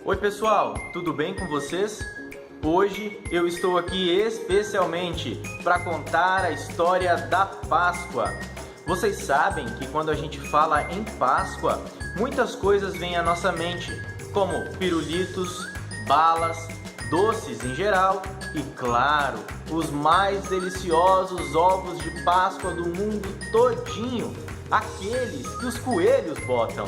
Oi pessoal, tudo bem com vocês? Hoje eu estou aqui especialmente para contar a história da Páscoa. Vocês sabem que quando a gente fala em Páscoa, muitas coisas vêm à nossa mente, como pirulitos, balas, doces em geral e, claro, os mais deliciosos ovos de Páscoa do mundo todinho, aqueles que os coelhos botam.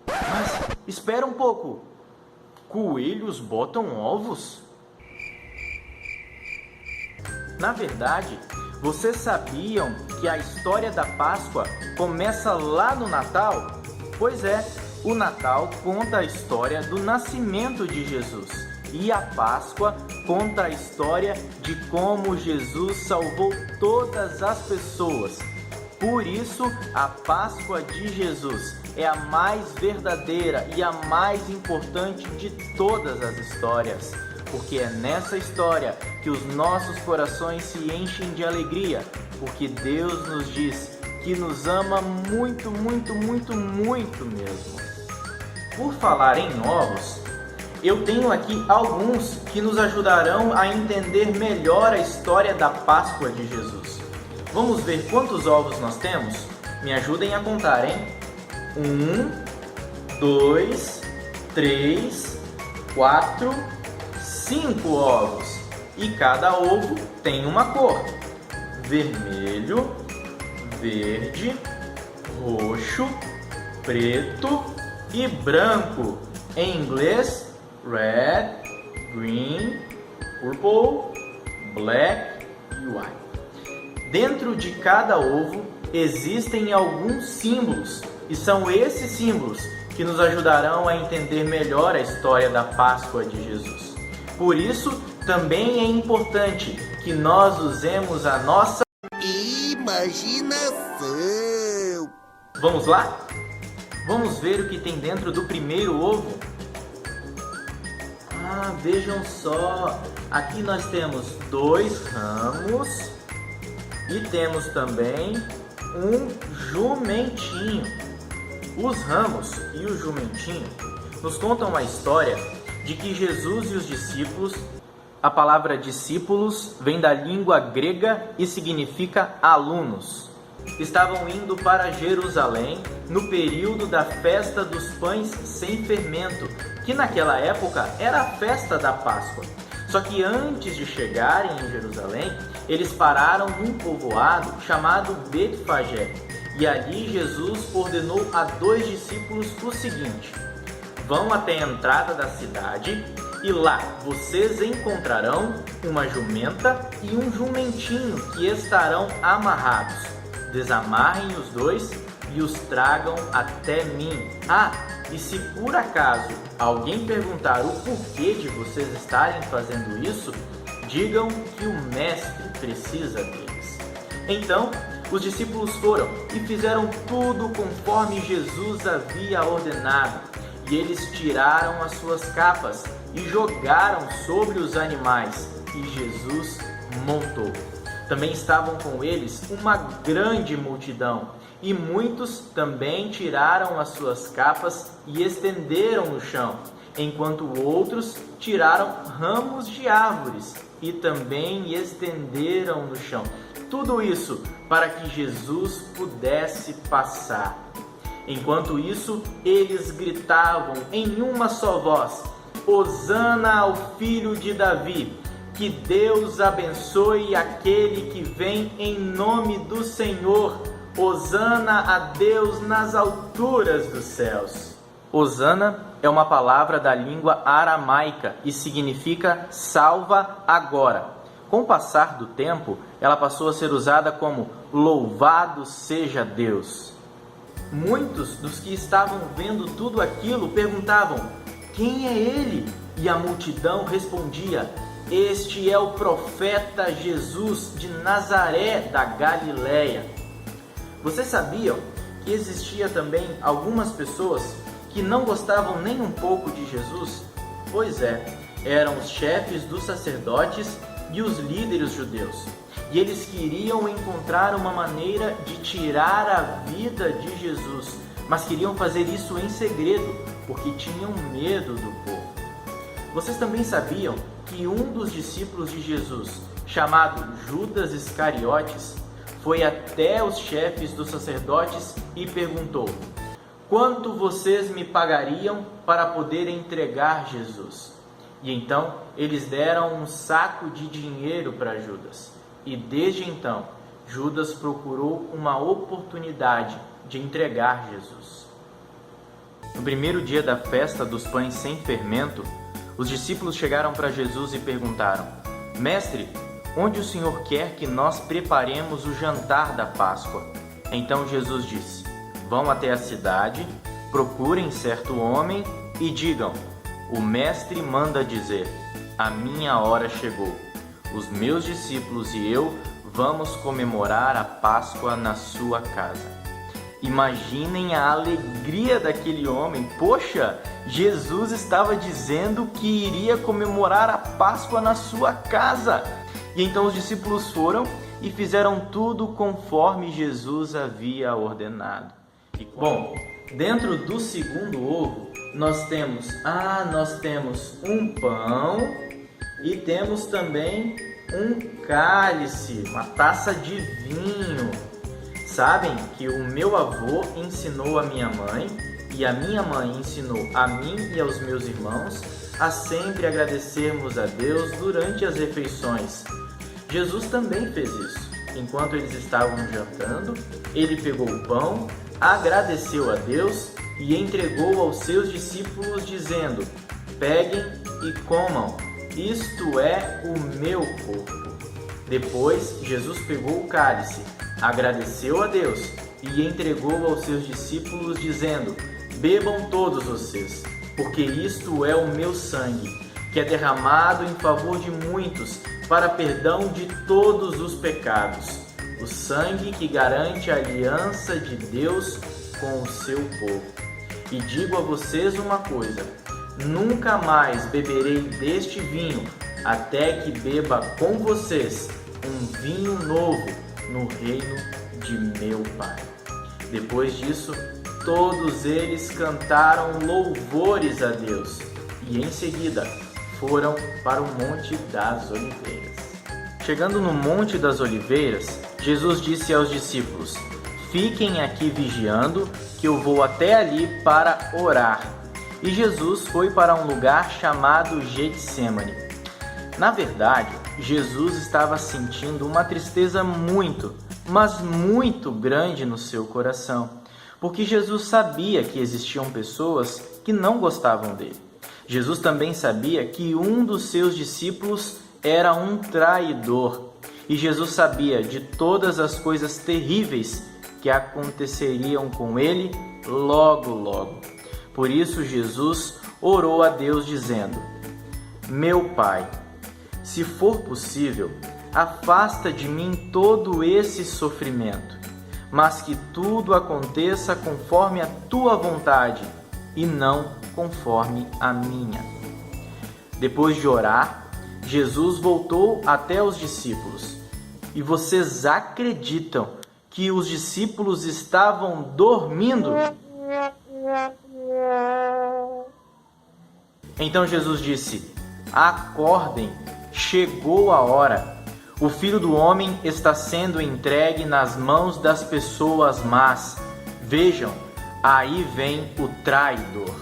Mas espera um pouco, coelhos botam ovos? Na verdade, vocês sabiam que a história da Páscoa começa lá no Natal? Pois é, o Natal conta a história do nascimento de Jesus e a Páscoa conta a história de como Jesus salvou todas as pessoas. Por isso, a Páscoa de Jesus é a mais verdadeira e a mais importante de todas as histórias, porque é nessa história que os nossos corações se enchem de alegria, porque Deus nos diz que nos ama muito, muito, muito, muito mesmo. Por falar em ovos, eu tenho aqui alguns que nos ajudarão a entender melhor a história da Páscoa de Jesus. Vamos ver quantos ovos nós temos? Me ajudem a contar, hein? 1, 2, 3, 4, 5 ovos. E cada ovo tem uma cor: vermelho, verde, roxo, preto e branco. Em inglês, red, green, purple, black e white. Dentro de cada ovo existem alguns símbolos, e são esses símbolos que nos ajudarão a entender melhor a história da Páscoa de Jesus. Por isso, também é importante que nós usemos a nossa imaginação. Vamos lá? Vamos ver o que tem dentro do primeiro ovo? Vejam só! Aqui nós temos 2 ramos e temos também um jumentinho. Os ramos e o jumentinho nos contam a história de que Jesus e os discípulos, a palavra discípulos vem da língua grega e significa alunos, estavam indo para Jerusalém no período da festa dos pães sem fermento, que naquela época era a festa da Páscoa. Só que antes de chegarem em Jerusalém, eles pararam num povoado chamado Betfagé. E ali Jesus ordenou a 2 discípulos o seguinte: vão até a entrada da cidade e lá vocês encontrarão uma jumenta e um jumentinho que estarão amarrados. Desamarrem os 2 e os tragam até mim. E se por acaso alguém perguntar o porquê de vocês estarem fazendo isso, digam que o mestre precisa deles. Então, os discípulos foram e fizeram tudo conforme Jesus havia ordenado. E eles tiraram as suas capas e jogaram sobre os animais, e Jesus montou. Também estavam com eles uma grande multidão, e muitos também tiraram as suas capas e estenderam no chão, enquanto outros tiraram ramos de árvores e também estenderam no chão. Tudo isso para que Jesus pudesse passar. Enquanto isso, eles gritavam em uma só voz: Hosana ao filho de Davi! Que Deus abençoe aquele que vem em nome do Senhor! Hosana a Deus nas alturas dos céus! Hosana é uma palavra da língua aramaica e significa salva agora. Com o passar do tempo, ela passou a ser usada como louvado seja Deus. Muitos dos que estavam vendo tudo aquilo perguntavam: quem é ele? E a multidão respondia: este é o profeta Jesus de Nazaré da Galileia. Vocês sabiam que existia também algumas pessoas que não gostavam nem um pouco de Jesus? Pois é, eram os chefes dos sacerdotes e os líderes judeus. E eles queriam encontrar uma maneira de tirar a vida de Jesus, mas queriam fazer isso em segredo, porque tinham medo do povo. Vocês também sabiam que um dos discípulos de Jesus, chamado Judas Iscariotes, foi até os chefes dos sacerdotes e perguntou: quanto vocês me pagariam para poder entregar Jesus? E então eles deram um saco de dinheiro para Judas. E desde então, Judas procurou uma oportunidade de entregar Jesus. No primeiro dia da festa dos pães sem fermento, os discípulos chegaram para Jesus e perguntaram: Mestre, onde o Senhor quer que nós preparemos o jantar da Páscoa? Então Jesus disse: vão até a cidade, procurem certo homem e digam: o mestre manda dizer, a minha hora chegou. Os meus discípulos e eu vamos comemorar a Páscoa na sua casa. Imaginem a alegria daquele homem. Poxa, Jesus estava dizendo que iria comemorar a Páscoa na sua casa. E então os discípulos foram e fizeram tudo conforme Jesus havia ordenado. E, bom, dentro do segundo ovo, nós temos um pão e temos também um cálice, uma taça de vinho. Sabem que o meu avô ensinou a minha mãe e a minha mãe ensinou a mim e aos meus irmãos a sempre agradecermos a Deus durante as refeições. Jesus também fez isso. Enquanto eles estavam jantando, ele pegou o pão, agradeceu a Deus e entregou aos seus discípulos dizendo: peguem e comam, isto é o meu corpo. Depois, Jesus pegou o cálice, agradeceu a Deus e entregou aos seus discípulos dizendo: bebam todos vocês, porque isto é o meu sangue, que é derramado em favor de muitos para perdão de todos os pecados. O sangue que garante a aliança de Deus com o seu povo. E digo a vocês uma coisa: nunca mais beberei deste vinho, até que beba com vocês um vinho novo no reino de meu Pai. Depois disso, todos eles cantaram louvores a Deus e em seguida foram para o Monte das Oliveiras. Chegando no Monte das Oliveiras, Jesus disse aos discípulos: fiquem aqui vigiando, que eu vou até ali para orar. E Jesus foi para um lugar chamado Getsemane. Na verdade, Jesus estava sentindo uma tristeza muito, mas muito grande no seu coração, porque Jesus sabia que existiam pessoas que não gostavam dele. Jesus também sabia que um dos seus discípulos era um traidor, e Jesus sabia de todas as coisas terríveis que aconteceriam com ele logo, logo. Por isso Jesus orou a Deus dizendo: meu Pai, se for possível, afasta de mim todo esse sofrimento, mas que tudo aconteça conforme a tua vontade e não conforme a minha. Depois de orar, Jesus voltou até os discípulos. E vocês acreditam que os discípulos estavam dormindo? Então Jesus disse: acordem, chegou a hora. O Filho do Homem está sendo entregue nas mãos das pessoas más. Vejam, aí vem o traidor.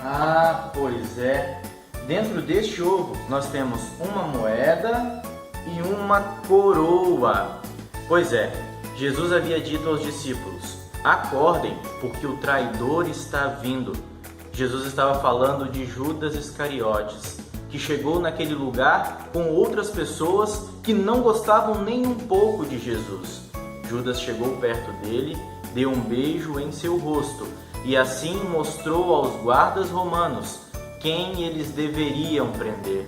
Ah, pois é. Dentro deste ovo nós temos uma moeda e uma coroa. Pois é, Jesus havia dito aos discípulos: acordem, porque o traidor está vindo. Jesus estava falando de Judas Iscariotes, que chegou naquele lugar com outras pessoas que não gostavam nem um pouco de Jesus. Judas chegou perto dele, deu um beijo em seu rosto e assim mostrou aos guardas romanos quem eles deveriam prender.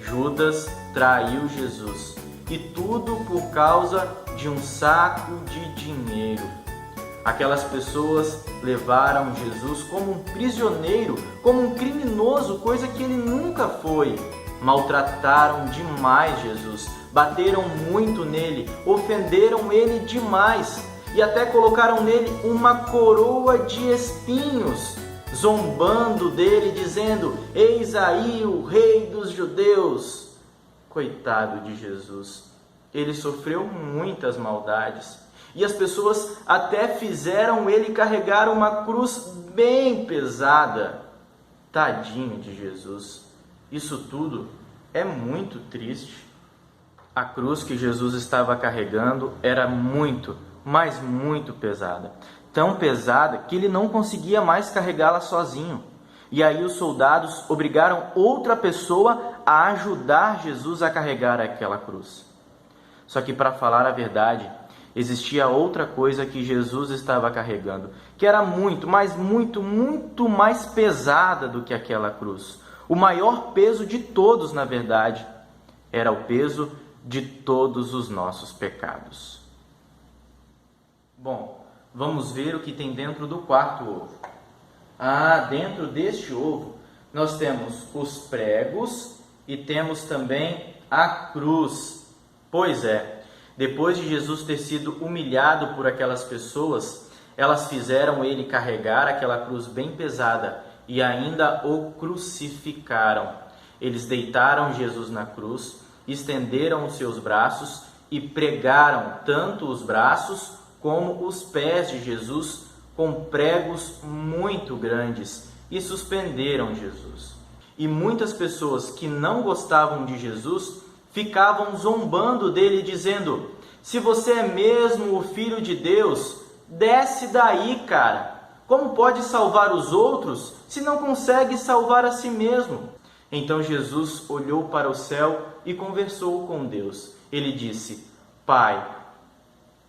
Judas traiu Jesus, e tudo por causa de um saco de dinheiro. Aquelas pessoas levaram Jesus como um prisioneiro, como um criminoso, coisa que ele nunca foi. Maltrataram demais Jesus, bateram muito nele, ofenderam ele demais e até colocaram nele uma coroa de espinhos. zombando dele, dizendo: eis aí o rei dos judeus. Coitado de Jesus, ele sofreu muitas maldades e as pessoas até fizeram ele carregar uma cruz bem pesada. Tadinho de Jesus, isso tudo é muito triste. A cruz que Jesus estava carregando era muito, mas muito pesada. Tão pesada que ele não conseguia mais carregá-la sozinho. E aí os soldados obrigaram outra pessoa a ajudar Jesus a carregar aquela cruz. Só que, para falar a verdade, existia outra coisa que Jesus estava carregando, que era muito, mas muito, muito mais pesada do que aquela cruz. O maior peso de todos, na verdade, era o peso de todos os nossos pecados. Bom, vamos ver o que tem dentro do quarto ovo. Dentro deste ovo nós temos os pregos e temos também a cruz. Pois é, depois de Jesus ter sido humilhado por aquelas pessoas, elas fizeram ele carregar aquela cruz bem pesada e ainda o crucificaram. Eles deitaram Jesus na cruz, estenderam os seus braços e pregaram tanto os braços como os pés de Jesus com pregos muito grandes e suspenderam Jesus. E muitas pessoas que não gostavam de Jesus ficavam zombando dele, dizendo: se você é mesmo o Filho de Deus, desce daí, cara. Como pode salvar os outros se não consegue salvar a si mesmo? Então Jesus olhou para o céu e conversou com Deus. Ele disse: Pai,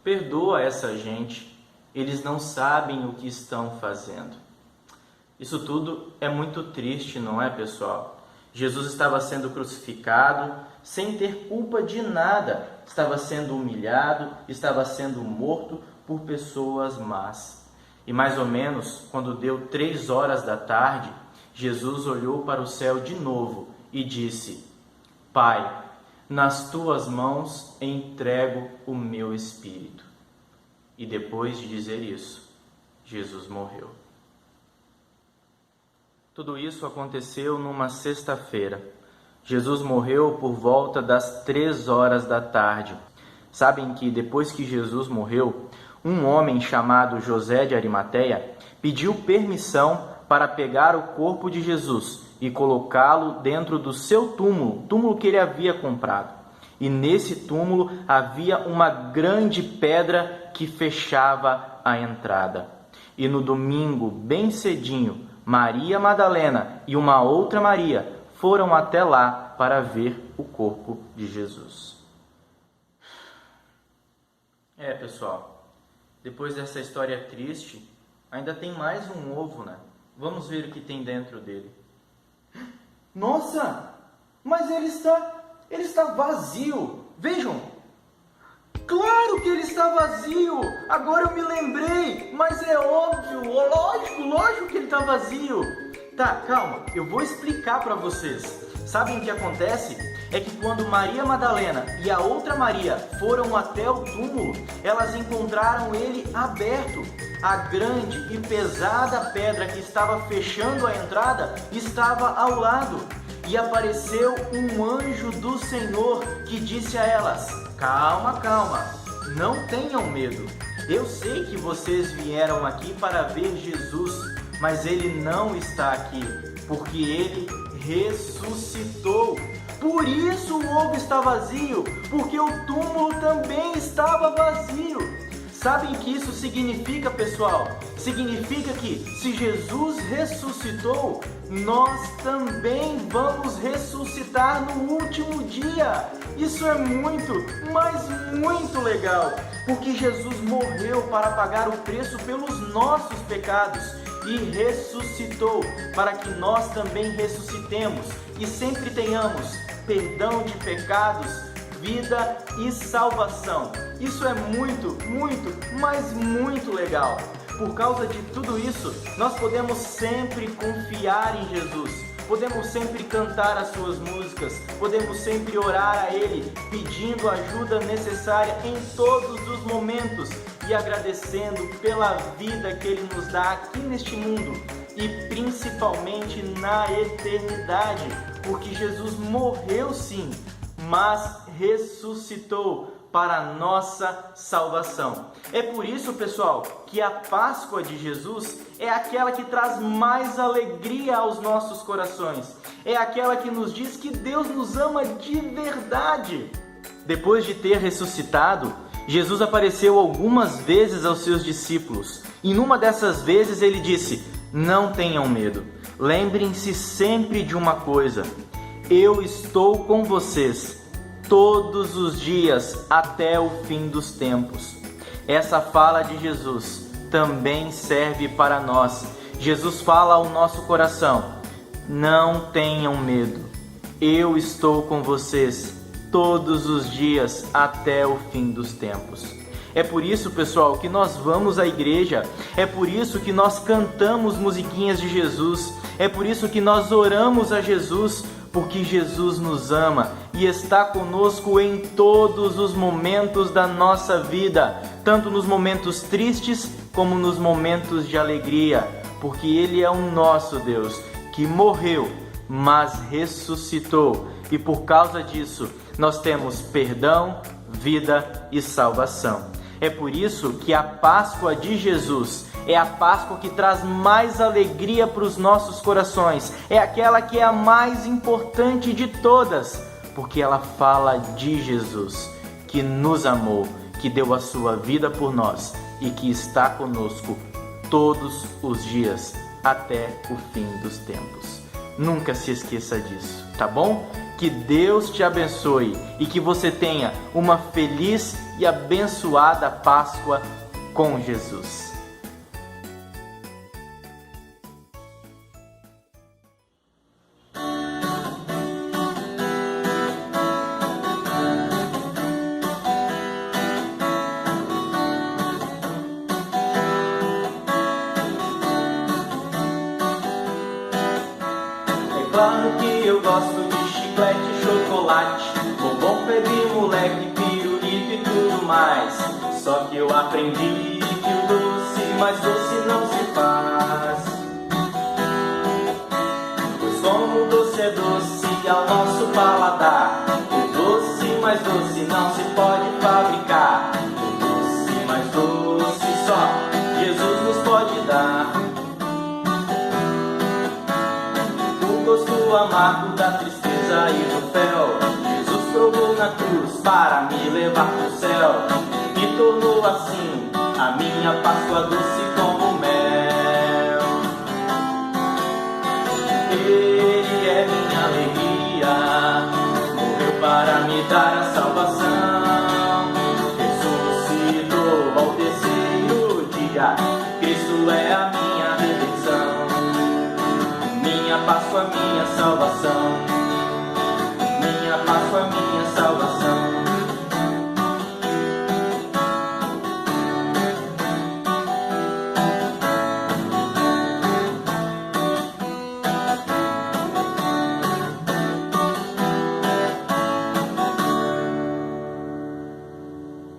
perdoa essa gente. Eles não sabem o que estão fazendo. Isso tudo é muito triste, não é, pessoal? Jesus estava sendo crucificado sem ter culpa de nada. Estava sendo humilhado, estava sendo morto por pessoas más. E mais ou menos, quando deu 3 horas da tarde, Jesus olhou para o céu de novo e disse: Pai, nas tuas mãos entrego o meu espírito. E depois de dizer isso, Jesus morreu. Tudo isso aconteceu numa sexta-feira. Jesus morreu por volta das 3 horas da tarde. Sabem que depois que Jesus morreu, um homem chamado José de Arimateia pediu permissão para pegar o corpo de Jesus e colocá-lo dentro do seu túmulo que ele havia comprado. E nesse túmulo havia uma grande pedra que fechava a entrada. E no domingo, bem cedinho, Maria Madalena e uma outra Maria foram até lá para ver o corpo de Jesus. Pessoal, depois dessa história triste, ainda tem mais um ovo, né? Vamos ver o que tem dentro dele. Nossa, mas ele está vazio. Vejam. Claro que ele está vazio. Agora eu me lembrei. Mas é óbvio, lógico que ele está vazio. Tá, calma. Eu vou explicar para vocês. Sabem o que acontece? É que quando Maria Madalena e a outra Maria foram até o túmulo, elas encontraram ele aberto. A grande e pesada pedra que estava fechando a entrada estava ao lado. E apareceu um anjo do Senhor que disse a elas: calma, não tenham medo. Eu sei que vocês vieram aqui para ver Jesus, mas ele não está aqui, porque ele ressuscitou. Por isso o ovo está vazio, porque o túmulo também estava vazio. Sabem o que isso significa, pessoal? Significa que se Jesus ressuscitou, nós também vamos ressuscitar no último dia. Isso é muito, mas muito legal, porque Jesus morreu para pagar o preço pelos nossos pecados e ressuscitou para que nós também ressuscitemos e sempre tenhamos perdão de pecados, vida e salvação. Isso é muito, mas muito legal. Por causa de tudo isso, nós podemos sempre confiar em Jesus. Podemos sempre cantar as suas músicas. Podemos sempre orar a Ele, pedindo a ajuda necessária em todos os momentos e agradecendo pela vida que Ele nos dá aqui neste mundo. e principalmente na eternidade, porque Jesus morreu sim, mas ressuscitou para a nossa salvação. É por isso, pessoal, que a Páscoa de Jesus é aquela que traz mais alegria aos nossos corações. É aquela que nos diz que Deus nos ama de verdade. Depois de ter ressuscitado, Jesus apareceu algumas vezes aos seus discípulos. E numa dessas vezes ele disse: não tenham medo. Lembrem-se sempre de uma coisa: eu estou com vocês todos os dias até o fim dos tempos. Essa fala de Jesus também serve para nós. Jesus fala ao nosso coração: não tenham medo. Eu estou com vocês todos os dias até o fim dos tempos. É por isso, pessoal, que nós vamos à igreja. É por isso que nós cantamos musiquinhas de Jesus. É por isso que nós oramos a Jesus, porque Jesus nos ama e está conosco em todos os momentos da nossa vida, tanto nos momentos tristes como nos momentos de alegria, porque Ele é o nosso Deus, que morreu, mas ressuscitou, e por causa disso nós temos perdão, vida e salvação. É por isso que a Páscoa de Jesus é a Páscoa que traz mais alegria para os nossos corações. É aquela que é a mais importante de todas, porque ela fala de Jesus, que nos amou, que deu a sua vida por nós e que está conosco todos os dias até o fim dos tempos. Nunca se esqueça disso, tá bom? Que Deus te abençoe e que você tenha uma feliz e abençoada Páscoa com Jesus. É claro que eu gosto de chiclete, chocolate, bombom, pegue, moleque, pirulito e tudo mais. Só que eu aprendi que o doce mais doce não se faz, pois como o doce é doce ao nosso paladar, o doce mais doce não se pode fabricar. O doce mais doce só Jesus nos pode dar. O gosto amargo da tristeza e do fel, Jesus provou na cruz para me levar pro céu. Me tornou assim a minha Páscoa doce como mel. Ele é minha alegria, morreu para me dar a salvação. Ressuscitou ao terceiro dia, Cristo é a minha redenção. Minha Páscoa, minha salvação.